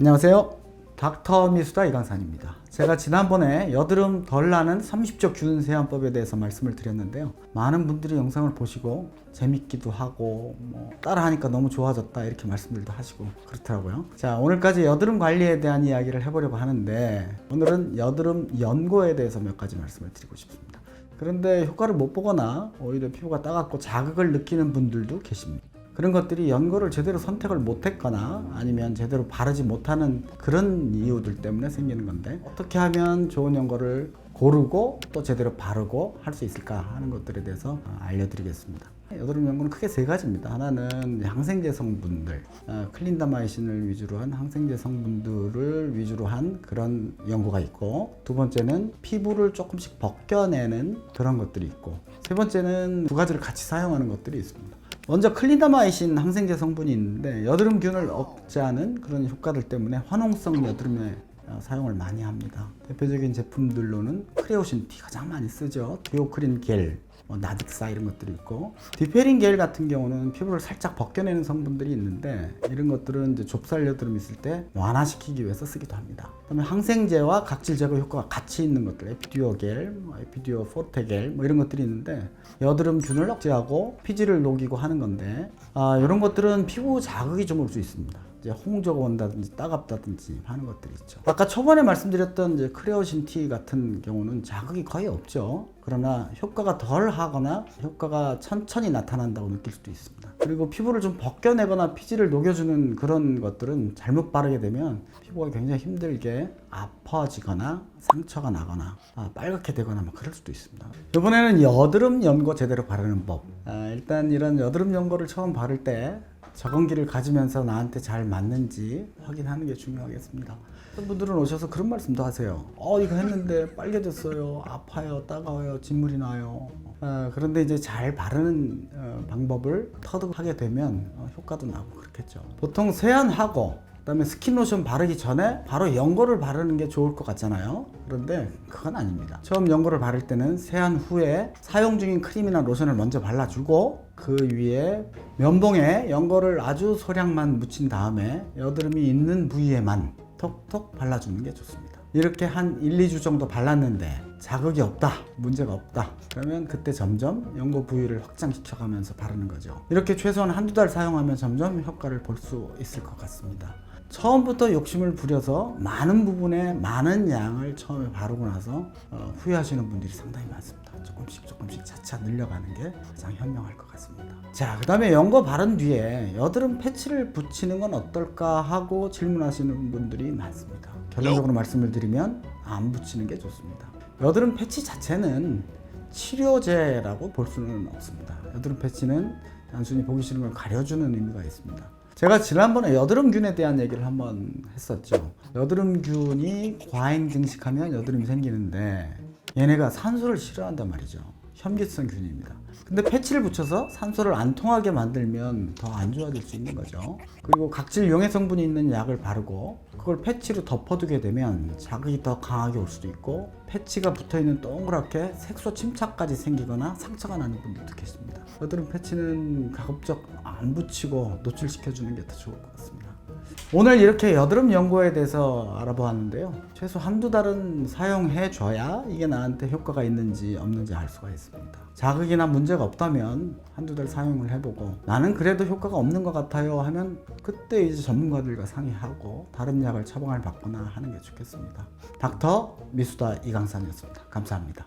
안녕하세요. 닥터 미수다 이강산입니다. 제가 지난번에 여드름 덜 나는 30조 균 세안법에 대해서 말씀을 드렸는데요. 많은 분들이 영상을 보시고 재밌기도 하고 따라하니까 너무 좋아졌다 이렇게 말씀들도 하시고 그렇더라고요. 자, 오늘까지 여드름 관리에 대한 이야기를 해보려고 하는데 오늘은 여드름 연고에 대해서 몇 가지 말씀을 드리고 싶습니다. 그런데 효과를 못 보거나 오히려 피부가 따갑고 자극을 느끼는 분들도 계십니다. 그런 것들이 연고를 제대로 선택을 못했거나 아니면 제대로 바르지 못하는 그런 이유들 때문에 생기는 건데, 어떻게 하면 좋은 연고를 고르고 또 제대로 바르고 할 수 있을까 하는 것들에 대해서 알려드리겠습니다. 여드름 연고는 크게 세 가지입니다. 하나는 항생제 성분들, 클린다마이신을 위주로 한 항생제 성분들을 위주로 한 그런 연고가 있고, 두 번째는 피부를 조금씩 벗겨내는 그런 것들이 있고, 세 번째는 두 가지를 같이 사용하는 것들이 있습니다. 먼저 클린다마이신 항생제 성분이 있는데 여드름균을 억제하는 그런 효과들 때문에 화농성 여드름에 사용을 많이 합니다. 대표적인 제품들로는 크레오신 T 가장 많이 쓰죠. 디오크린 겔, 나딕사 이런 것들이 있고, 디페린 겔 같은 경우는 피부를 살짝 벗겨내는 성분들이 있는데 이런 것들은 이제 좁쌀 여드름 있을 때 완화시키기 위해서 쓰기도 합니다. 그다음에 항생제와 각질 제거 효과가 같이 있는 것들, 에피듀오 겔, 에피듀오 포르테 겔 이런 것들이 있는데 여드름균을 억제하고 피지를 녹이고 하는 건데, 이런 것들은 피부 자극이 좀 올 수 있습니다. 이제 홍조가 온다든지 따갑다든지 하는 것들이 있죠. 아까 초반에 말씀드렸던 이제 크레오신 T 같은 경우는 자극이 거의 없죠. 그러나 효과가 덜 하거나 효과가 천천히 나타난다고 느낄 수도 있습니다. 그리고 피부를 좀 벗겨내거나 피지를 녹여주는 그런 것들은 잘못 바르게 되면 피부가 굉장히 힘들게 아파지거나 상처가 나거나 빨갛게 되거나 그럴 수도 있습니다. 이번에는 여드름 연고 제대로 바르는 법. 일단 이런 여드름 연고를 처음 바를 때 적응기를 가지면서 나한테 잘 맞는지 확인하는 게 중요하겠습니다. 어떤 분들은 오셔서 그런 말씀도 하세요. 이거 했는데 빨개졌어요, 아파요, 따가워요, 진물이 나요. 그런데 이제 잘 바르는 방법을 터득하게 되면 효과도 나고 그렇겠죠. 보통 세안하고 그다음에 스킨로션 바르기 전에 바로 연고를 바르는 게 좋을 것 같잖아요. 그런데 그건 아닙니다. 처음 연고를 바를 때는 세안 후에 사용 중인 크림이나 로션을 먼저 발라주고 그 위에 면봉에 연고를 아주 소량만 묻힌 다음에 여드름이 있는 부위에만 톡톡 발라주는 게 좋습니다. 이렇게 한 1, 2주 정도 발랐는데 자극이 없다, 문제가 없다, 그러면 그때 점점 연고 부위를 확장시켜가면서 바르는 거죠. 이렇게 최소한 한두 달 사용하면 점점 효과를 볼 수 있을 것 같습니다. 처음부터 욕심을 부려서 많은 부분에 많은 양을 처음에 바르고 나서 후회하시는 분들이 상당히 많습니다. 조금씩 차차 늘려가는 게 가장 현명할 것 같습니다. 자, 그 다음에 연고 바른 뒤에 여드름 패치를 붙이는 건 어떨까 하고 질문하시는 분들이 많습니다. 결론적으로 말씀을 드리면 안 붙이는 게 좋습니다. 여드름 패치 자체는 치료제라고 볼 수는 없습니다. 여드름 패치는 단순히 보기 싫은 걸 가려주는 의미가 있습니다. 제가 지난번에 여드름균에 대한 얘기를 한번 했었죠. 여드름균이 과잉 증식하면 여드름이 생기는데 얘네가 산소를 싫어한단 말이죠. 현기성 균입니다. 근데 패치를 붙여서 산소를 안 통하게 만들면 더 안 좋아질 수 있는 거죠. 그리고 각질 용해 성분이 있는 약을 바르고 그걸 패치로 덮어두게 되면 자극이 더 강하게 올 수도 있고, 패치가 붙어있는 동그랗게 색소 침착까지 생기거나 상처가 나는 분들도 계십니다. 여드름 패치는 가급적 안 붙이고 노출시켜주는 게 더 좋을 것 같습니다. 오늘 이렇게 여드름 연고에 대해서 알아보았는데요. 최소 한두 달은 사용해줘야 이게 나한테 효과가 있는지 없는지 알 수가 있습니다. 자극이나 문제가 없다면 한두 달 사용을 해보고 나는 그래도 효과가 없는 것 같아요 하면 그때 이제 전문가들과 상의하고 다른 약을 처방을 받거나 하는 게 좋겠습니다. 닥터 미수다 이강산이었습니다. 감사합니다.